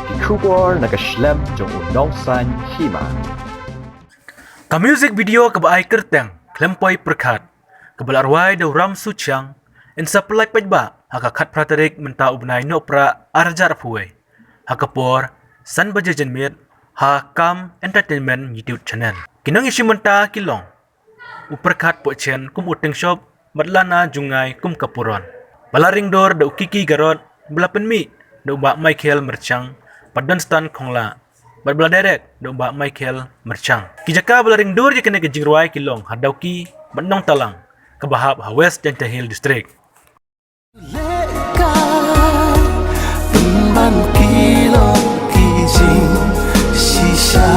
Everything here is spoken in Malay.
Kikubor naga Khlem jong unong san Hima. Ka music video ka baay kerteng Khlempoi Pyrkhat ka balarway daw ram Suchiang en sa Pyllait ba haka khat Tarik menta ubnay Nohprah arjar phuwe hakapor san bajajan mit ha kam entertainment YouTube channel kinang isimenta kilong Pyrkhat po chen kum uteng shop matlana jungai kum kapuron balaring dor da ukiki garot belapen mi da ba Michael merchang padan stan khongla bala direct do ba Michael merchang kijaka balaring dor je kene ke Jingrwai kilong hadauki bandong talang ke bahab ha West Dental Hill district Ban kilong kijing sisa